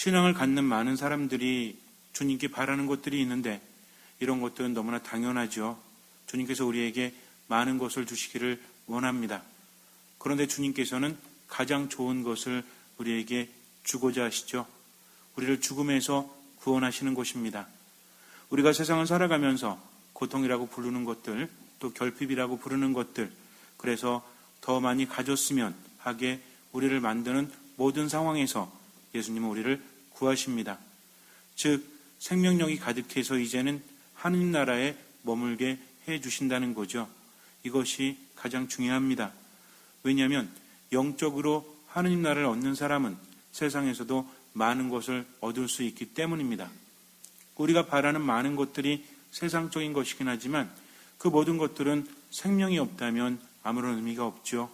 신앙을 갖는 많은 사람들이 주님께 바라는 것들이 있는데 이런 것들은 너무나 당연하죠. 주님께서 우리에게 많은 것을 주시기를 원합니다. 그런데 주님께서는 가장 좋은 것을 우리에게 주고자 하시죠. 우리를 죽음에서 구원하시는 것입니다. 우리가 세상을 살아가면서 고통이라고 부르는 것들, 또 결핍이라고 부르는 것들, 그래서 더 많이 가졌으면 하게 우리를 만드는 모든 상황에서 예수님은 우리를 구하십니다. 즉 생명력이 가득해서 이제는 하느님 나라에 머물게 해주신다는 거죠. 이것이 가장 중요합니다. 왜냐하면 영적으로 하느님 나라를 얻는 사람은 세상에서도 많은 것을 얻을 수 있기 때문입니다. 우리가 바라는 많은 것들이 세상적인 것이긴 하지만 그 모든 것들은 생명이 없다면 아무런 의미가 없죠.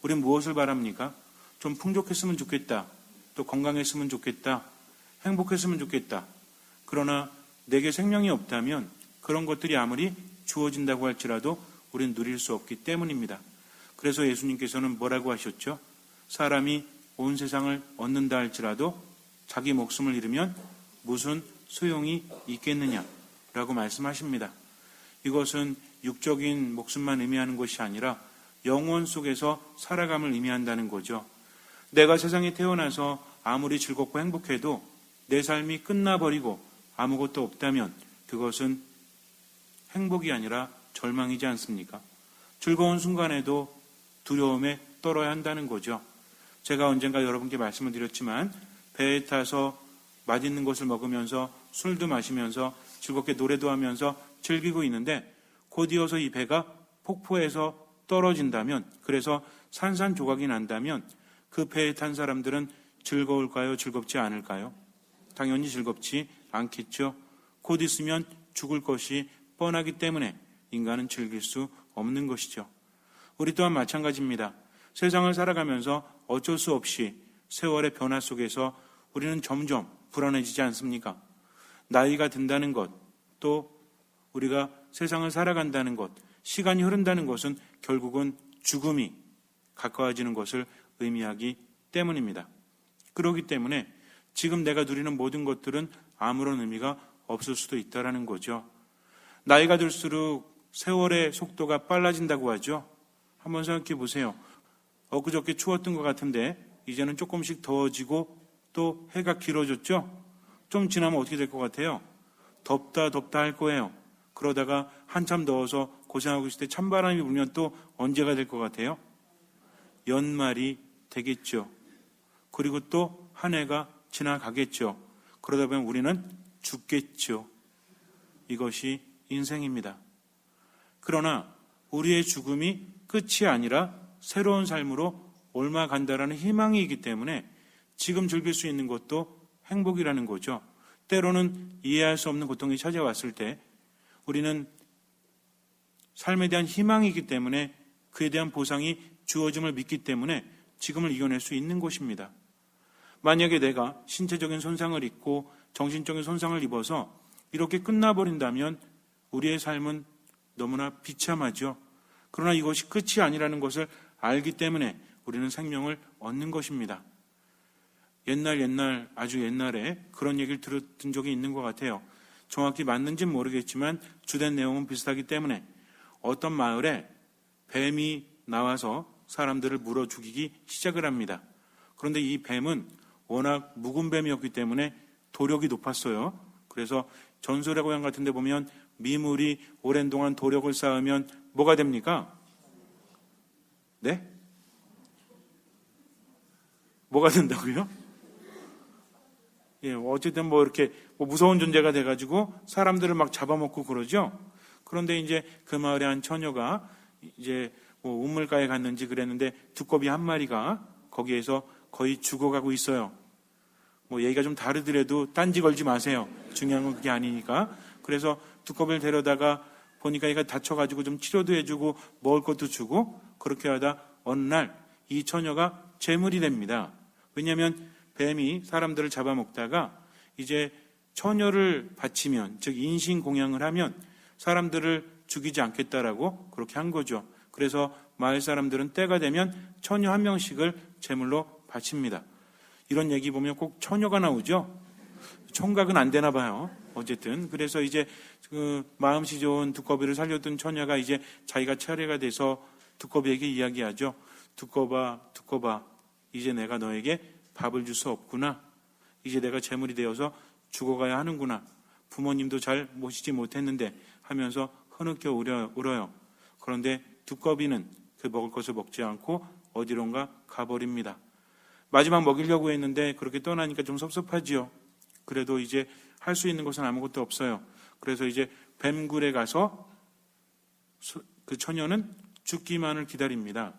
우리는 무엇을 바랍니까? 좀 풍족했으면 좋겠다. 또 건강했으면 좋겠다. 행복했으면 좋겠다. 그러나 내게 생명이 없다면 그런 것들이 아무리 주어진다고 할지라도 우리는 누릴 수 없기 때문입니다. 그래서 예수님께서는 뭐라고 하셨죠? 사람이 온 세상을 얻는다 할지라도 자기 목숨을 잃으면 무슨 소용이 있겠느냐라고 말씀하십니다. 이것은 육적인 목숨만 의미하는 것이 아니라 영혼 속에서 살아감을 의미한다는 거죠. 내가 세상에 태어나서 아무리 즐겁고 행복해도 내 삶이 끝나버리고 아무것도 없다면 그것은 행복이 아니라 절망이지 않습니까? 즐거운 순간에도 두려움에 떨어야 한다는 거죠. 제가 언젠가 여러분께 말씀을 드렸지만 배에 타서 맛있는 것을 먹으면서 술도 마시면서 즐겁게 노래도 하면서 즐기고 있는데 곧이어서 이 배가 폭포에서 떨어진다면, 그래서 산산조각이 난다면 그 배에 탄 사람들은 즐거울까요? 즐겁지 않을까요? 당연히 즐겁지 않겠죠. 곧 있으면 죽을 것이 뻔하기 때문에 인간은 즐길 수 없는 것이죠. 우리 또한 마찬가지입니다. 세상을 살아가면서 어쩔 수 없이 세월의 변화 속에서 우리는 점점 불안해지지 않습니까? 나이가 든다는 것, 또 우리가 세상을 살아간다는 것, 시간이 흐른다는 것은 결국은 죽음이 가까워지는 것을 의미하기 때문입니다. 그렇기 때문에 지금 내가 누리는 모든 것들은 아무런 의미가 없을 수도 있다는 거죠. 나이가 들수록 세월의 속도가 빨라진다고 하죠. 한번 생각해 보세요. 엊그저께 추웠던 것 같은데 이제는 조금씩 더워지고 또 해가 길어졌죠. 좀 지나면 어떻게 될 것 같아요? 덥다 할 거예요. 그러다가 한참 더워서 고생하고 있을 때 찬바람이 불면 또 언제가 될 것 같아요? 연말이 되겠죠. 그리고 또 한 해가 지나가겠죠. 그러다 보면 우리는 죽겠죠. 이것이 인생입니다. 그러나 우리의 죽음이 끝이 아니라 새로운 삶으로 옮아간다라는 희망이 있기 때문에 지금 즐길 수 있는 것도 행복이라는 거죠. 때로는 이해할 수 없는 고통이 찾아왔을 때 우리는 삶에 대한 희망이 있기 때문에 그에 대한 보상이 주어짐을 믿기 때문에 지금을 이겨낼 수 있는 것입니다. 만약에 내가 신체적인 손상을 입고 정신적인 손상을 입어서 이렇게 끝나버린다면 우리의 삶은 너무나 비참하죠. 그러나 이것이 끝이 아니라는 것을 알기 때문에 우리는 생명을 얻는 것입니다. 옛날 아주 옛날에 그런 얘기를 들은 적이 있는 것 같아요. 정확히 맞는지는 모르겠지만 주된 내용은 비슷하기 때문에 어떤 마을에 뱀이 나와서 사람들을 물어 죽이기 시작을 합니다. 그런데 이 뱀은 워낙 묵은 뱀이었기 때문에 도력이 높았어요. 그래서 전설의 고향 같은 데 보면 미물이 오랜 동안 도력을 쌓으면 뭐가 됩니까? 네? 뭐가 된다고요? 예, 어쨌든 이렇게 무서운 존재가 돼가지고 사람들을 막 잡아먹고 그러죠. 그런데 이제 그 마을의 한 처녀가 이제 우물가에 갔는지 그랬는데 두꺼비 한 마리가 거기에서 거의 죽어가고 있어요. 얘기가 좀 다르더라도 딴지 걸지 마세요. 중요한 건 그게 아니니까. 그래서 두꺼비를 데려다가 보니까 얘가 다쳐가지고 좀 치료도 해주고 먹을 것도 주고 그렇게 하다 어느 날 이 처녀가 제물이 됩니다. 왜냐하면 뱀이 사람들을 잡아먹다가 이제 처녀를 바치면, 즉 인신공양을 하면 사람들을 죽이지 않겠다라고 그렇게 한 거죠. 그래서 마을 사람들은 때가 되면 처녀 한 명씩을 제물로 바칩니다. 이런 얘기 보면 꼭 처녀가 나오죠. 총각은 안 되나 봐요. 어쨌든 그래서 이제 그 마음씨 좋은 두꺼비를 살렸던 처녀가 이제 자기가 차례가 돼서 두꺼비에게 이야기하죠. 두꺼봐, 이제 내가 너에게 밥을 줄 수 없구나. 이제 내가 재물이 되어서 죽어가야 하는구나. 부모님도 잘 모시지 못했는데 하면서 흐느껴 울어요. 그런데 두꺼비는 그 먹을 것을 먹지 않고 어디론가 가버립니다. 마지막 먹이려고 했는데 그렇게 떠나니까 좀 섭섭하지요. 그래도 이제 할 수 있는 것은 아무것도 없어요. 그래서 이제 뱀굴에 가서 그 처녀는 죽기만을 기다립니다.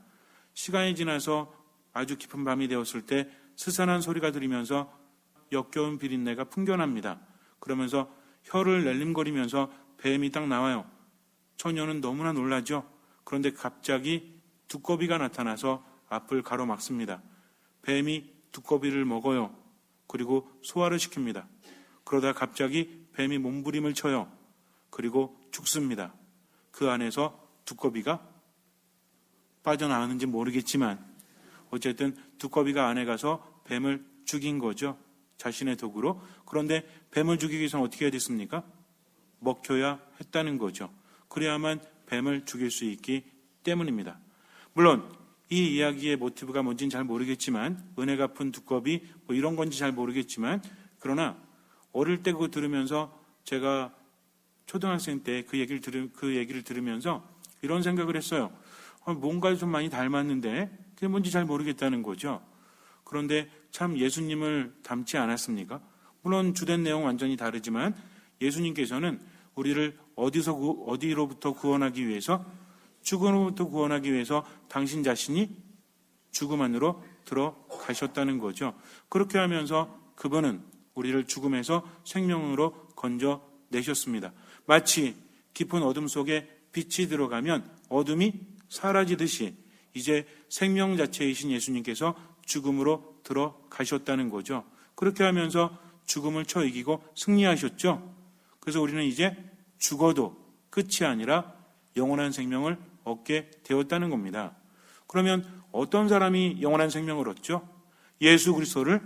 시간이 지나서 아주 깊은 밤이 되었을 때 스산한 소리가 들리면서 역겨운 비린내가 풍겨납니다. 그러면서 혀를 낼름거리면서 뱀이 딱 나와요. 처녀는 너무나 놀라죠. 그런데 갑자기 두꺼비가 나타나서 앞을 가로막습니다. 뱀이 두꺼비를 먹어요. 그리고 소화를 시킵니다. 그러다 갑자기 뱀이 몸부림을 쳐요. 그리고 죽습니다. 그 안에서 두꺼비가 빠져나왔는지 모르겠지만 어쨌든 두꺼비가 안에 가서 뱀을 죽인 거죠. 자신의 도구로. 그런데 뱀을 죽이기 위해서는 어떻게 해야 됐습니까? 먹혀야 했다는 거죠. 그래야만 뱀을 죽일 수 있기 때문입니다. 물론 이 이야기의 모티브가 뭔지는 잘 모르겠지만 은혜 갚은 두꺼비 뭐 이런 건지 잘 모르겠지만 그러나 어릴 때 그거 들으면서 제가 초등학생 때 그 얘기를 들으면서 이런 생각을 했어요. 뭔가 좀 많이 닮았는데 그게 뭔지 잘 모르겠다는 거죠. 그런데 참 예수님을 닮지 않았습니까? 물론 주된 내용 완전히 다르지만 예수님께서는 우리를 어디로부터 구원하기 위해서 죽음으로부터 구원하기 위해서 당신 자신이 죽음 안으로 들어가셨다는 거죠. 그렇게 하면서 그분은 우리를 죽음에서 생명으로 건져내셨습니다. 마치 깊은 어둠 속에 빛이 들어가면 어둠이 사라지듯이 이제 생명 자체이신 예수님께서 죽음으로 들어가셨다는 거죠. 그렇게 하면서 죽음을 쳐 이기고 승리하셨죠. 그래서 우리는 이제 죽어도 끝이 아니라 영원한 생명을 얻게 되었다는 겁니다. 그러면 어떤 사람이 영원한 생명을 얻죠? 예수 그리스도를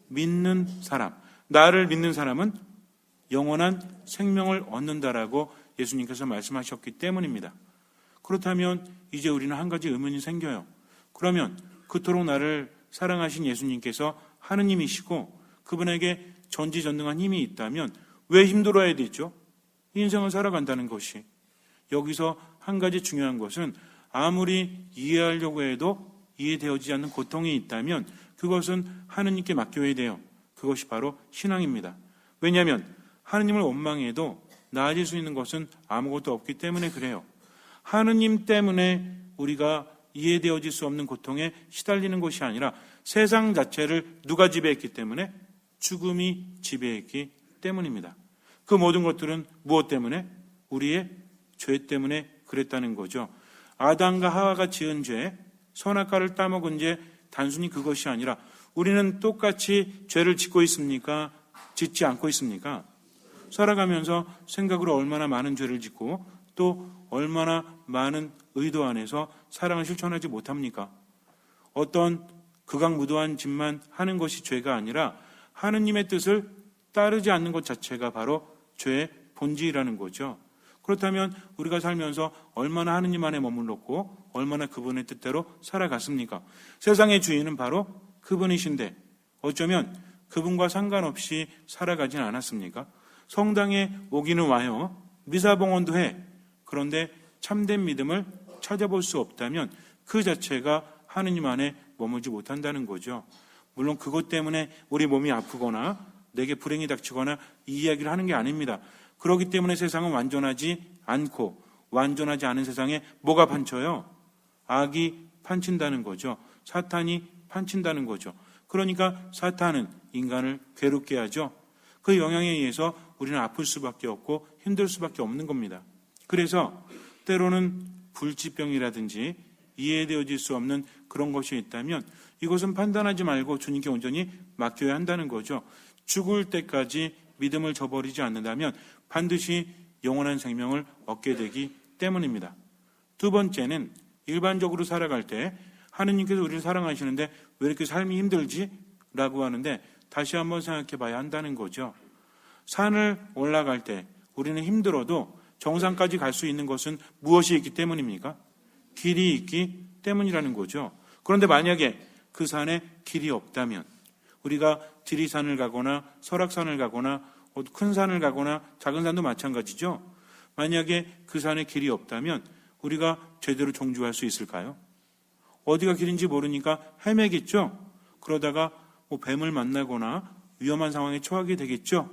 믿는 사람, 나를 믿는 사람은 영원한 생명을 얻는다라고 예수님께서 말씀하셨기 때문입니다. 그렇다면 이제 우리는 한 가지 의문이 생겨요. 그러면 그토록 나를 사랑하신 예수님께서 하느님이시고 그분에게 전지전능한 힘이 있다면 왜 힘들어야 되죠? 인생을 살아간다는 것이. 여기서 한 가지 중요한 것은 아무리 이해하려고 해도 이해되어지지 않는 고통이 있다면 그것은 하느님께 맡겨야 돼요. 그것이 바로 신앙입니다. 왜냐하면 하느님을 원망해도 나아질 수 있는 것은 아무것도 없기 때문에 그래요. 하느님 때문에 우리가 이해되어질 수 없는 고통에 시달리는 것이 아니라 세상 자체를 누가 지배했기 때문에? 죽음이 지배했기 때문입니다. 그 모든 것들은 무엇 때문에? 우리의 죄 때문에 그랬다는 거죠. 아담과 하와가 지은 죄, 선악과를 따먹은 죄, 단순히 그것이 아니라 우리는 똑같이 죄를 짓고 있습니까? 짓지 않고 있습니까? 살아가면서 생각으로 얼마나 많은 죄를 짓고 또 얼마나 많은 의도 안에서 사랑을 실천하지 못합니까? 어떤 극악무도한 짓만 하는 것이 죄가 아니라 하느님의 뜻을 따르지 않는 것 자체가 바로 죄의 본질이라는 거죠. 그렇다면 우리가 살면서 얼마나 하느님 안에 머물렀고 얼마나 그분의 뜻대로 살아갔습니까? 세상의 주인은 바로 그분이신데 어쩌면 그분과 상관없이 살아가진 않았습니까? 성당에 오기는 와요. 미사봉헌도 해. 그런데 참된 믿음을 찾아볼 수 없다면 그 자체가 하느님 안에 머물지 못한다는 거죠. 물론 그것 때문에 우리 몸이 아프거나 내게 불행이 닥치거나 이 이야기를 하는 게 아닙니다. 그렇기 때문에 세상은 완전하지 않고 완전하지 않은 세상에 뭐가 판쳐요? 악이 판친다는 거죠. 사탄이 판친다는 거죠. 그러니까 사탄은 인간을 괴롭게 하죠. 그 영향에 의해서 우리는 아플 수밖에 없고 힘들 수밖에 없는 겁니다. 그래서 때로는 불치병이라든지 이해되어질 수 없는 그런 것이 있다면 이것은 판단하지 말고 주님께 온전히 맡겨야 한다는 거죠. 죽을 때까지 믿음을 저버리지 않는다면 반드시 영원한 생명을 얻게 되기 때문입니다. 두 번째는 일반적으로 살아갈 때 하느님께서 우리를 사랑하시는데 왜 이렇게 삶이 힘들지? 라고 하는데 다시 한번 생각해 봐야 한다는 거죠. 산을 올라갈 때 우리는 힘들어도 정상까지 갈 수 있는 것은 무엇이 있기 때문입니까? 길이 있기 때문이라는 거죠. 그런데 만약에 그 산에 길이 없다면 우리가 지리산을 가거나 설악산을 가거나 큰 산을 가거나 작은 산도 마찬가지죠. 만약에 그 산에 길이 없다면 우리가 제대로 정주할 수 있을까요? 어디가 길인지 모르니까 헤매겠죠. 그러다가 뱀을 만나거나 위험한 상황에 처하게 되겠죠.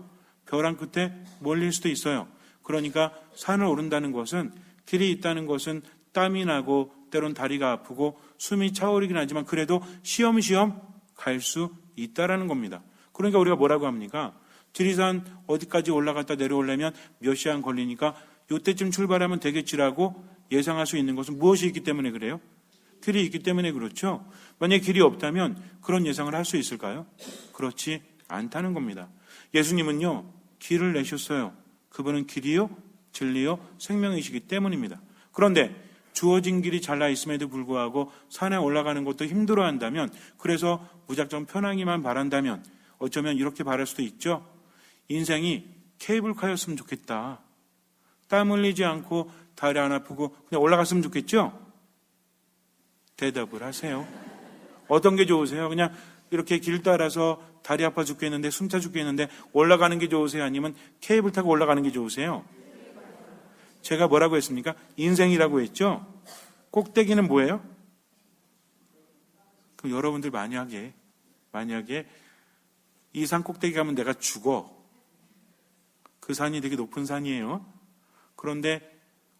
벼랑 끝에 몰릴 수도 있어요. 그러니까 산을 오른다는 것은, 길이 있다는 것은 땀이 나고 때론 다리가 아프고 숨이 차오르긴 하지만 그래도 시험시험 갈 수 있다라는 겁니다. 그러니까 우리가 뭐라고 합니까? 지리산 어디까지 올라갔다 내려오려면 몇 시간 걸리니까 이때쯤 출발하면 되겠지라고 예상할 수 있는 것은 무엇이 있기 때문에 그래요? 길이 있기 때문에 그렇죠. 만약에 길이 없다면 그런 예상을 할 수 있을까요? 그렇지 않다는 겁니다. 예수님은요, 길을 내셨어요. 그분은 길이요, 진리요, 생명이시기 때문입니다. 그런데 주어진 길이 잘나 있음에도 불구하고 산에 올라가는 것도 힘들어한다면, 그래서 무작정 편하기만 바란다면 어쩌면 이렇게 바랄 수도 있죠. 인생이 케이블카였으면 좋겠다. 땀 흘리지 않고 다리 안 아프고 그냥 올라갔으면 좋겠죠? 대답을 하세요. 어떤 게 좋으세요? 그냥 이렇게 길 따라서 다리 아파 죽겠는데 숨차 죽겠는데 올라가는 게 좋으세요? 아니면 케이블 타고 올라가는 게 좋으세요? 제가 뭐라고 했습니까? 인생이라고 했죠? 꼭대기는 뭐예요? 그럼 여러분들 만약에 이 산 꼭대기 가면 내가 죽어. 그 산이 되게 높은 산이에요. 그런데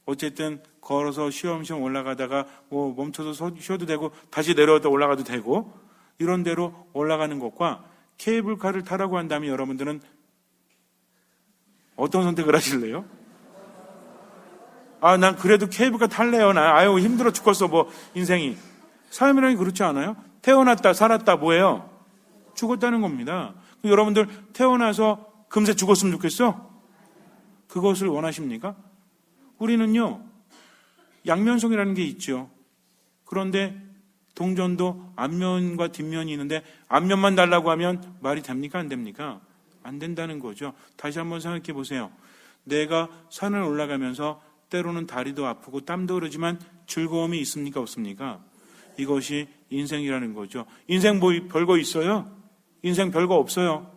어쨌든 걸어서 쉬엄쉬엄 올라가다가 멈춰서 쉬어도 되고 다시 내려왔다 올라가도 되고 이런 대로 올라가는 것과 케이블카를 타라고 한다면 여러분들은 어떤 선택을 하실래요? 난 그래도 케이블카 탈래요. 아유 힘들어 죽겠어 인생이. 삶이라는 게 그렇지 않아요? 태어났다 살았다 뭐예요? 죽었다는 겁니다. 여러분들 태어나서 금세 죽었으면 좋겠어? 그것을 원하십니까? 우리는요, 양면성이라는 게 있죠. 그런데 동전도 앞면과 뒷면이 있는데 앞면만 달라고 하면 말이 됩니까? 안 됩니까? 안 된다는 거죠. 다시 한번 생각해 보세요. 내가 산을 올라가면서 때로는 다리도 아프고 땀도 흐르지만 즐거움이 있습니까? 없습니까? 이것이 인생이라는 거죠. 인생 별거 있어요? 인생 별거 없어요.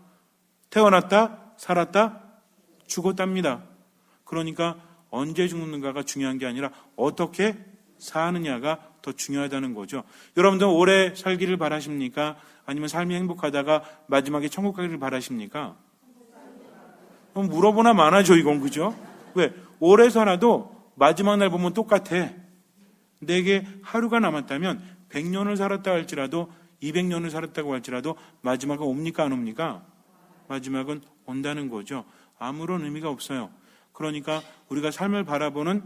태어났다, 살았다, 죽었답니다. 그러니까 언제 죽는가가 중요한 게 아니라 어떻게 사느냐가 더 중요하다는 거죠. 여러분들 오래 살기를 바라십니까? 아니면 삶이 행복하다가 마지막에 천국 가기를 바라십니까? 물어보나 마나죠, 이건. 그죠? 왜? 오래 살아도 마지막 날 보면 똑같아. 내게 하루가 남았다면 100년을 살았다 할지라도 200년을 살았다고 할지라도 마지막은 옵니까 안 옵니까? 마지막은 온다는 거죠. 아무런 의미가 없어요. 그러니까 우리가 삶을 바라보는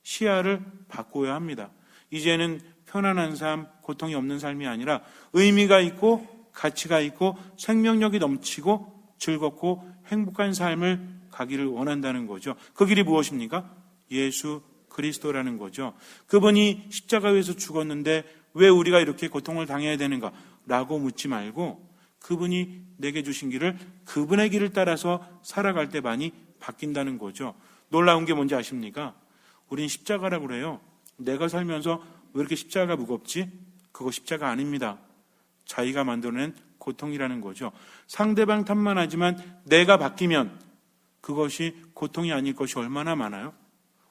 시야를 바꿔야 합니다. 이제는 편안한 삶, 고통이 없는 삶이 아니라 의미가 있고 가치가 있고 생명력이 넘치고 즐겁고 행복한 삶을 가기를 원한다는 거죠. 그 길이 무엇입니까? 예수 그리스도라는 거죠. 그분이 십자가 위에서 죽었는데 왜 우리가 이렇게 고통을 당해야 되는가? 라고 묻지 말고 그분이 내게 주신 길을, 그분의 길을 따라서 살아갈 때 많이 바뀐다는 거죠. 놀라운 게 뭔지 아십니까? 우린 십자가라고 그래요. 내가 살면서 왜 이렇게 십자가가 무겁지? 그거 십자가 아닙니다. 자기가 만들어낸 고통이라는 거죠. 상대방 탓만 하지만 내가 바뀌면 그것이 고통이 아닐 것이 얼마나 많아요?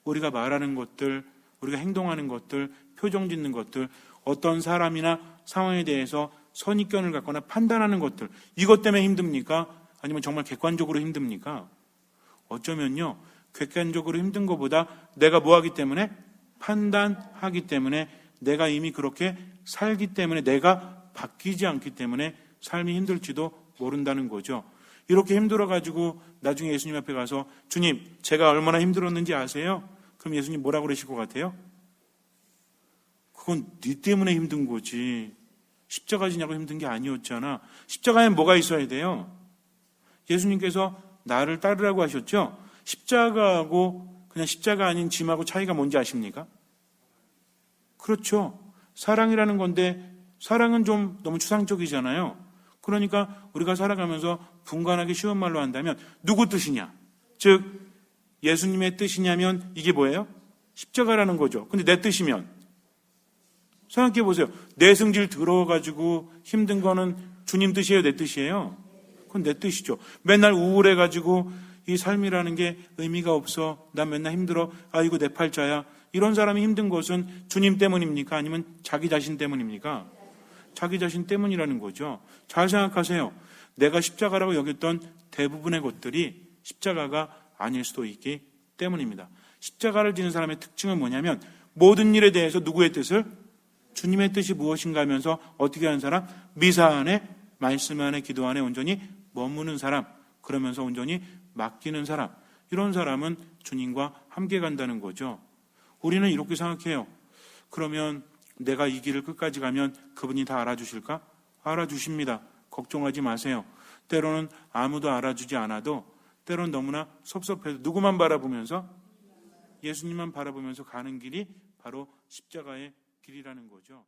우리가 말하는 것들, 우리가 행동하는 것들, 표정 짓는 것들, 어떤 사람이나 상황에 대해서 선입견을 갖거나 판단하는 것들, 이것 때문에 힘듭니까? 아니면 정말 객관적으로 힘듭니까? 어쩌면요, 객관적으로 힘든 것보다 내가 뭐하기 때문에? 판단하기 때문에, 내가 이미 그렇게 살기 때문에, 내가 바뀌지 않기 때문에 삶이 힘들지도 모른다는 거죠. 이렇게 힘들어가지고 나중에 예수님 앞에 가서 주님, 제가 얼마나 힘들었는지 아세요? 그럼 예수님 뭐라고 그러실 것 같아요? 그건 네 때문에 힘든 거지. 십자가 지냐고 힘든 게 아니었잖아. 십자가엔 뭐가 있어야 돼요? 예수님께서 나를 따르라고 하셨죠? 십자가하고 그냥 십자가 아닌 짐하고 차이가 뭔지 아십니까? 그렇죠. 사랑이라는 건데 사랑은 좀 너무 추상적이잖아요. 그러니까 우리가 살아가면서 분간하기 쉬운 말로 한다면 누구 뜻이냐? 즉 예수님의 뜻이냐면 이게 뭐예요? 십자가라는 거죠. 근데 내 뜻이면 생각해 보세요. 내 승질 들어가지고 힘든 거는 주님 뜻이에요? 내 뜻이에요? 그건 내 뜻이죠. 맨날 우울해가지고 이 삶이라는 게 의미가 없어. 난 맨날 힘들어. 아이고 내 팔자야. 이런 사람이 힘든 것은 주님 때문입니까? 아니면 자기 자신 때문입니까? 자기 자신 때문이라는 거죠. 잘 생각하세요. 내가 십자가라고 여겼던 대부분의 것들이 십자가가 아닐 수도 있기 때문입니다. 십자가를 지는 사람의 특징은 뭐냐면 모든 일에 대해서 누구의 뜻을? 주님의 뜻이 무엇인가 하면서 어떻게 하는 사람? 미사 안에, 말씀 안에, 기도 안에 온전히 머무는 사람, 그러면서 온전히 맡기는 사람, 이런 사람은 주님과 함께 간다는 거죠. 우리는 이렇게 생각해요. 그러면 내가 이 길을 끝까지 가면 그분이 다 알아주실까? 알아주십니다. 걱정하지 마세요. 때로는 아무도 알아주지 않아도 때로는 너무나 섭섭해도 누구만 바라보면서? 예수님만 바라보면서 가는 길이 바로 십자가의 길이라는 거죠.